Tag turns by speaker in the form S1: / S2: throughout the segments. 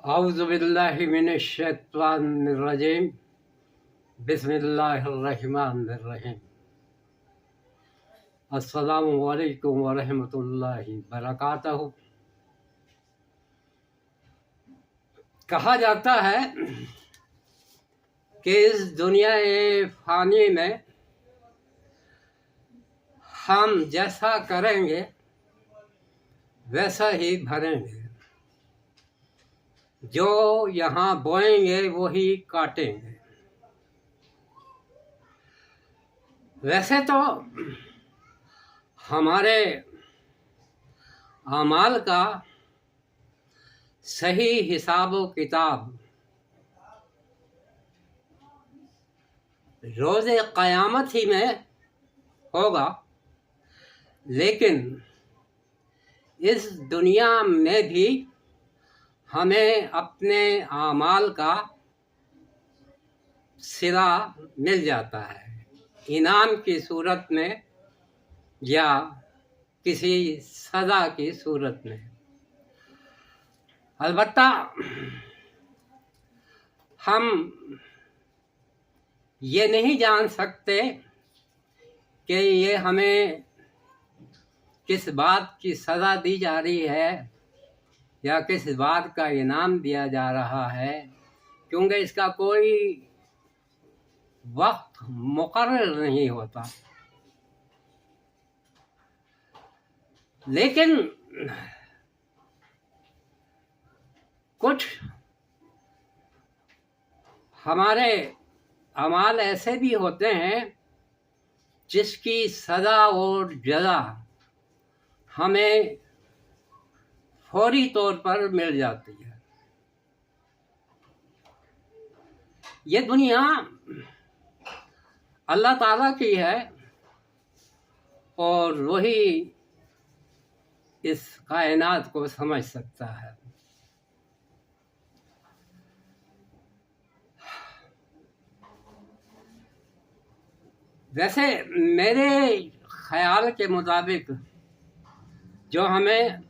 S1: औज़ु बिल्लाहि मिनश शैतानिर रजीम बिस्मिल्लाहिर रहमानिर रहीम। अस्सलामु अलैकुम व रहमतुल्लाहि व बरकातहू। कहा जाता है कि इस दुनिया फ़ानी में हम जैसा करेंगे वैसा ही भरेंगे, जो यहाँ बोएंगे वही काटेंगे। वैसे तो हमारे अमाल का सही हिसाब व किताब रोज़े क़यामत ही में होगा, लेकिन इस दुनिया में भी हमें अपने आमाल का सिला मिल जाता है, इनाम की सूरत में या किसी सज़ा की सूरत में। अलबत्ता हम ये नहीं जान सकते कि ये हमें किस बात की सज़ा दी जा रही है या किस बात का इनाम दिया जा रहा है, क्योंकि इसका कोई वक्त मुकर्रर नहीं होता। लेकिन कुछ हमारे अमाल ऐसे भी होते हैं जिसकी सज़ा और जज़ा हमें फौरी तौर पर मिल जाती है। ये दुनिया अल्लाह ताला की है और वही इस कायनात को समझ सकता है। वैसे मेरे ख्याल के मुताबिक जो हमें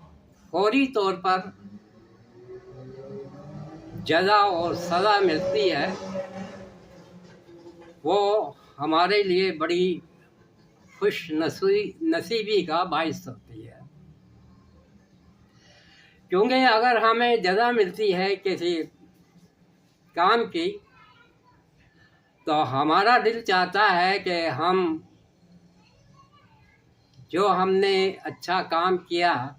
S1: फौरी तौर पर जज़ा और सज़ा मिलती है वो हमारे लिए बड़ी खुश नसीबी का बाइस होती है, क्योंकि अगर हमें जज़ा मिलती है किसी काम की तो हमारा दिल चाहता है कि हम जो हमने अच्छा काम किया,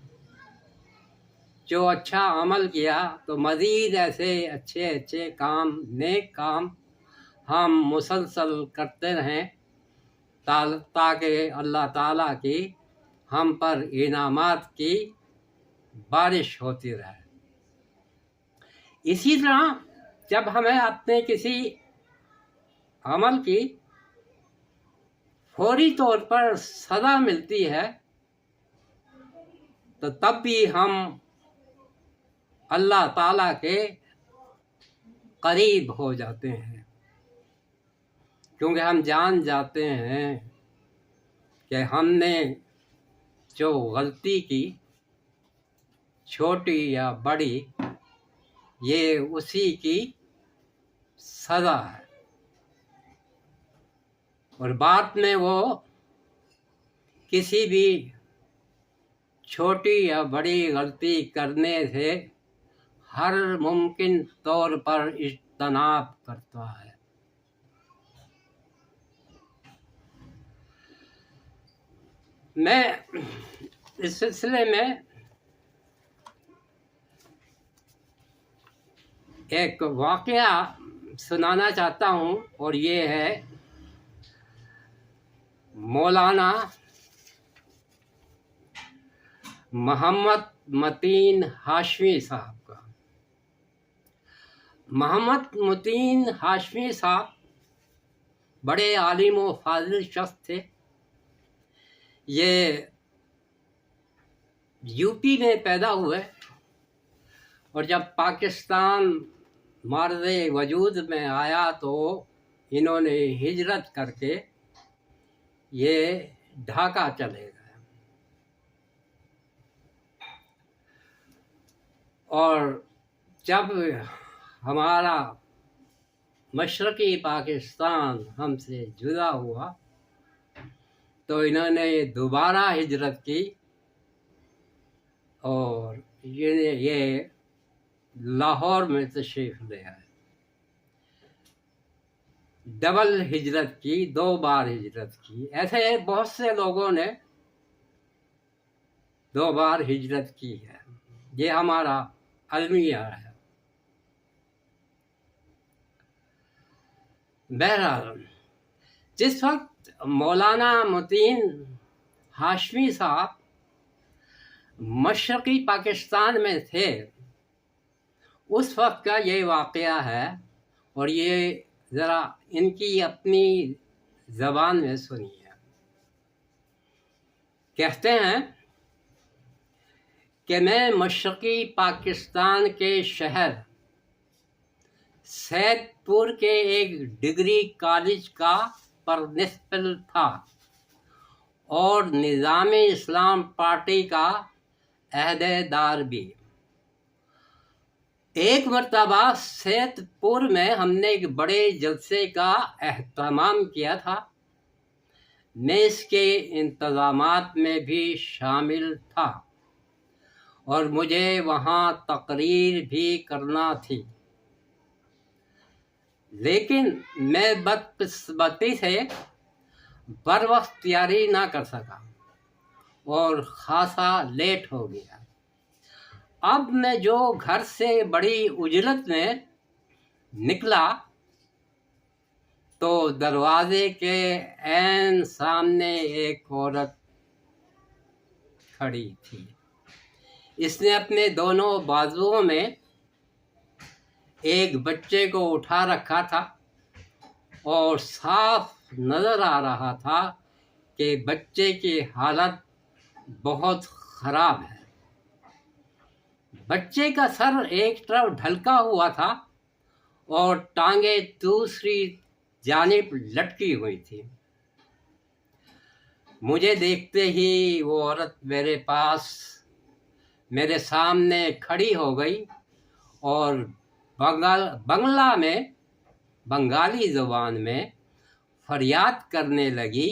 S1: जो अच्छा अमल किया, तो मज़ीद ऐसे अच्छे अच्छे काम, नेक काम हम मुसलसल करते रहें ताकि अल्लाह ताला की हम पर इनामात की बारिश होती रहे। इसी तरह जब हमें अपने किसी अमल की फौरी तौर पर सज़ा मिलती है तो तब भी हम अल्लाह ताला के करीब हो जाते हैं, क्योंकि हम जान जाते हैं कि हमने जो गलती की, छोटी या बड़ी, ये उसी की सज़ा है और बाद में वो किसी भी छोटी या बड़ी गलती करने से हर मुमकिन तौर पर इज्तनाब करता है। मैं इस सिलसिले में एक वाक़या सुनाना चाहता हूँ और ये है मौलाना मोहम्मद मतीन हाशमी साहब का। मोहम्मद मतीन हाशमी साहब बड़े आलिम व फाजिल शख्स थे। ये यूपी में पैदा हुए और जब पाकिस्तान मार्ज़े वजूद में आया तो इन्होंने हिजरत करके ये ढाका चले गए और जब हमारा मशरक़ी पाकिस्तान हमसे जुदा हुआ तो इन्होंने दोबारा हिजरत की और ये लाहौर में तशरीफ़ ले आए। डबल हिजरत की, 2 बार हिजरत की। ऐसे बहुत से लोगों ने 2 बार हिजरत की है। ये हमारा अलमिया है। बहरहाल, जिस वक्त मौलाना मुतीन हाशमी साहब मशरक़ी पाकिस्तान में थे, उस वक्त का ये वाक़या है और ये ज़रा इनकी अपनी ज़बान में सुनिए। कहते हैं कि मैं मशरक़ी पाकिस्तान के शहर सैदपुर के एक डिग्री कॉलेज का प्रिंसिपल था और निज़ाम इस्लाम पार्टी का अहदेदार भी। एक मरतबा सैदपुर में हमने एक बड़े जलसे का एहतमाम किया था। मैं इसके इंतज़ामात में भी शामिल था और मुझे वहाँ तकरीर भी करना थी, लेकिन मैं बदकिस्मती से बरवक्त तैयारी ना कर सका और ख़ासा लेट हो गया। अब मैं जो घर से बड़ी उजलत में निकला तो दरवाजे के ऐन सामने एक औरत खड़ी थी। इसने अपने दोनों बाजुओं में एक बच्चे को उठा रखा था और साफ नज़र आ रहा था कि बच्चे की हालत बहुत ख़राब है। बच्चे का सर एक तरफ ढलका हुआ था और टांगे दूसरी जानिब लटकी हुई थी। मुझे देखते ही वो औरत मेरे सामने खड़ी हो गई और बंगाली ज़ुबान में फरियाद करने लगी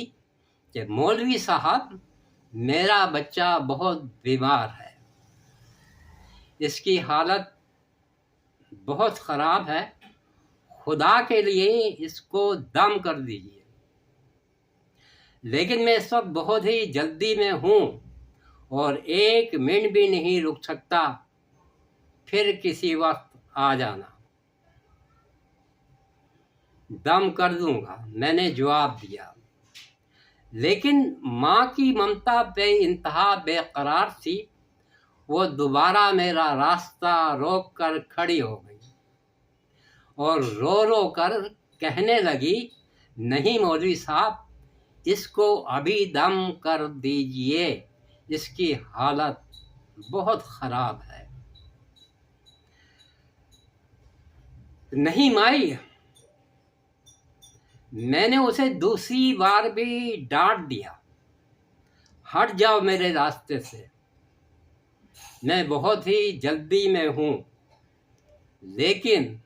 S1: कि मौलवी साहब, मेरा बच्चा बहुत बीमार है, इसकी हालत बहुत ख़राब है, खुदा के लिए इसको दम कर दीजिए। लेकिन मैं इस वक्त बहुत ही जल्दी में हूँ और 1 मिनट भी नहीं रुक सकता, फिर किसी वक्त आ जाना, दम कर दूंगा, मैंने जवाब दिया। लेकिन माँ की ममता बेइंतहा बेकरार थी। वो दोबारा मेरा रास्ता रोक कर खड़ी हो गई और रो रो कर कहने लगी, नहीं मौलवी साहब, इसको अभी दम कर दीजिए, इसकी हालत बहुत ख़राब है। नहीं माई, मैंने उसे दूसरी बार भी डांट दिया, हट जाओ मेरे रास्ते से, मैं बहुत ही जल्दी में हूँ। लेकिन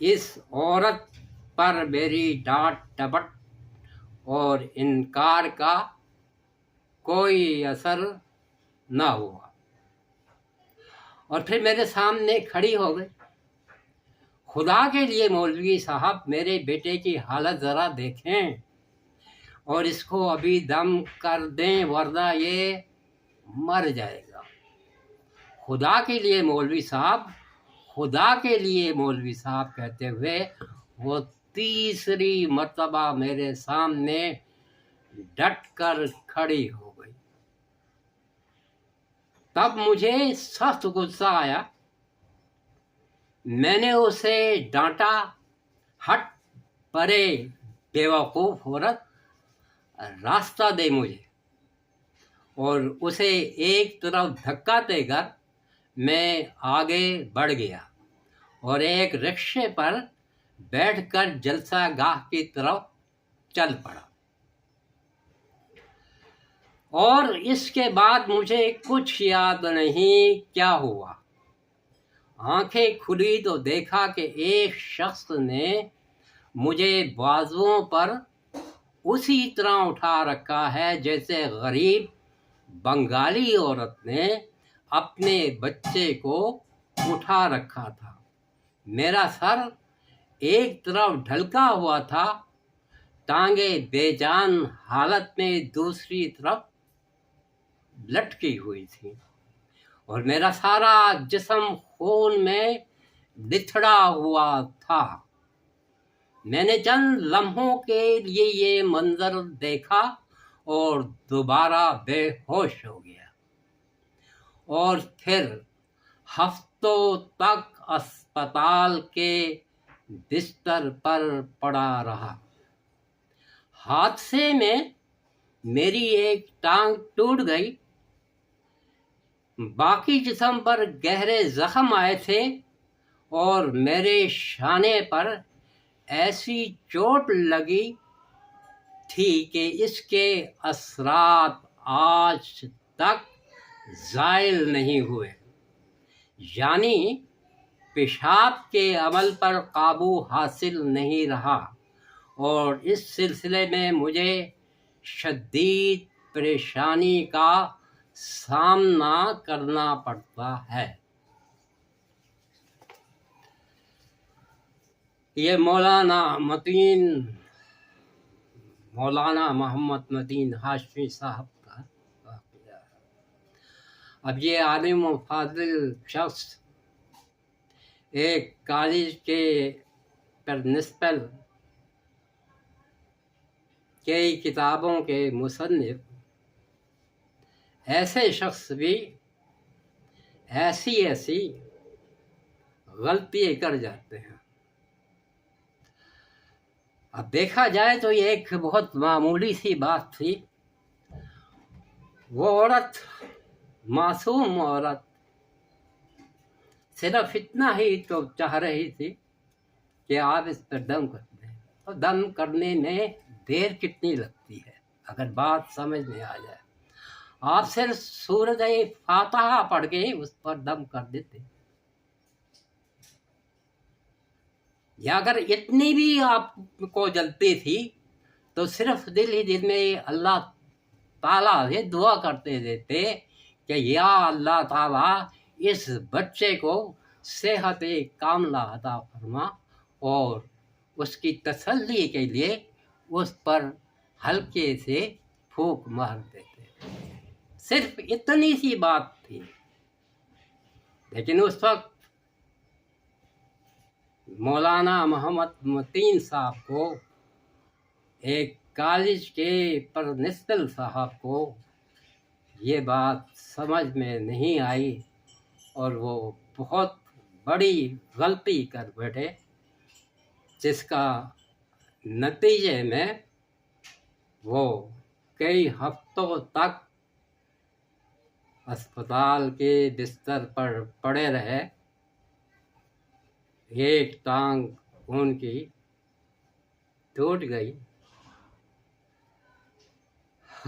S1: इस औरत पर मेरी डांट डपट और इनकार का कोई असर ना हुआ और फिर मेरे सामने खड़ी हो गई। खुदा के लिए मौलवी साहब, मेरे बेटे की हालत ज़रा देखें और इसको अभी दम कर दें, वरना ये मर जाएगा। खुदा के लिए मौलवी साहब, खुदा के लिए मौलवी साहब कहते हुए वो तीसरी मर्तबा मेरे सामने डट कर खड़ी हो गई। तब मुझे सख्त गुस्सा आया। मैंने उसे डांटा, हट परे बेवकूफ़ औरत, रास्ता दे मुझे, और उसे एक तरफ धक्का देकर मैं आगे बढ़ गया और एक रिक्शे पर बैठकर जलसा गाह की तरफ चल पड़ा। और इसके बाद मुझे कुछ याद नहीं क्या हुआ आंखें खुली तो देखा कि एक शख्स ने मुझे बाजुओं पर उसी तरह उठा रखा है जैसे गरीब बंगाली औरत ने अपने बच्चे को उठा रखा था। मेरा सर एक तरफ ढलका हुआ था, टांगे बेजान हालत में दूसरी तरफ लटकी हुई थी और मेरा सारा जिस्म खून में बिथड़ा हुआ था। मैंने चंद लम्हों के लिए ये मंजर देखा और दोबारा बेहोश हो गया और फिर हफ्तों तक अस्पताल के बिस्तर पर पड़ा रहा। हादसे में मेरी एक टांग टूट गई, बाकी जिस्म पर गहरे जख्म आए थे और मेरे शाने पर ऐसी चोट लगी थी कि इसके असरात आज तक ज़ाइल नहीं हुए। यानी पेशाब के अमल पर काबू हासिल नहीं रहा और इस सिलसिले में मुझे शदीद परेशानी का सामना करना पड़ता है। ये मौलाना मोहम्मद मतीन हाशमी साहब का वाक़या है। अब ये आलिम व फाजिल शख्स एक कॉलेज के प्रिंसिपल, कई किताबों के मुसन्निफ, ऐसे शख्स भी ऐसी गलती कर जाते हैं। अब देखा जाए तो ये एक बहुत मामूली सी बात थी। वो औरत, मासूम औरत, सिर्फ इतना ही तो चाह रही थी कि आप इस पर दम कर दें। और दम करने में देर कितनी लगती है अगर बात समझ में आ जाए। आप सिर्फ सूरत फातिहा पढ़ के उस पर दम कर देते, या अगर इतनी भी आपको जलती थी तो सिर्फ दिल ही दिल में अल्लाह ताला से दुआ करते देते कि या अल्लाह ताला इस बच्चे को सेहत कामला अता फरमा, और उसकी तसल्ली के लिए उस पर हल्के से फूंक मार देते। सिर्फ इतनी सी बात थी। लेकिन उस वक्त मौलाना मोहम्मद मतीन साहब को, एक कॉलेज के प्रिंसिपल साहब को, ये बात समझ में नहीं आई और वो बहुत बड़ी गलती कर बैठे, जिसका नतीजे में वो कई हफ्तों तक अस्पताल के बिस्तर पर पड़े रहे। एक टांग उनकी टूट गई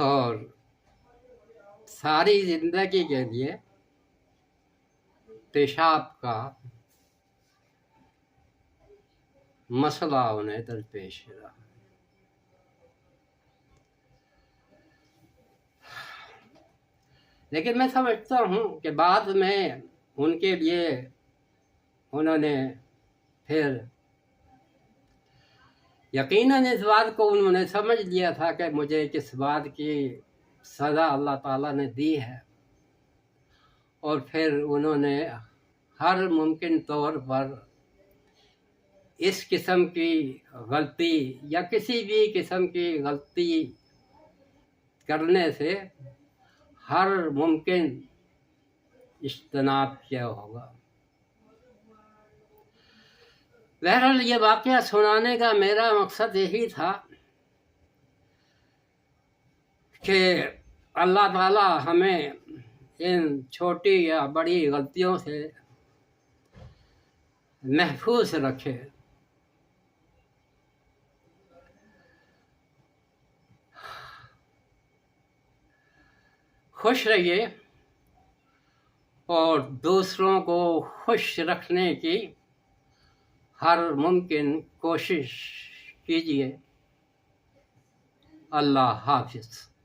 S1: और सारी जिंदगी के लिए पेशाब का मसला उन्हें दरपेश रहा। लेकिन मैं समझता हूँ कि बाद में उनके लिए उन्होंने फिर यकीनन इस बात को उन्होंने समझ लिया था कि मुझे किस बात की सज़ा अल्लाह ताला ने दी है, और फिर उन्होंने हर मुमकिन तौर पर इस किस्म की गलती या किसी भी किस्म की गलती करने से हर मुमकिन इज्तनाब किया होगा। बहरहाल ये वाक़या सुनाने का मेरा मकसद यही था कि अल्लाह ताला हमें इन छोटी या बड़ी गलतियों से महफूज रखे। खुश रहिए और दूसरों को खुश रखने की हर मुमकिन कोशिश कीजिए। अल्लाह हाफिज़।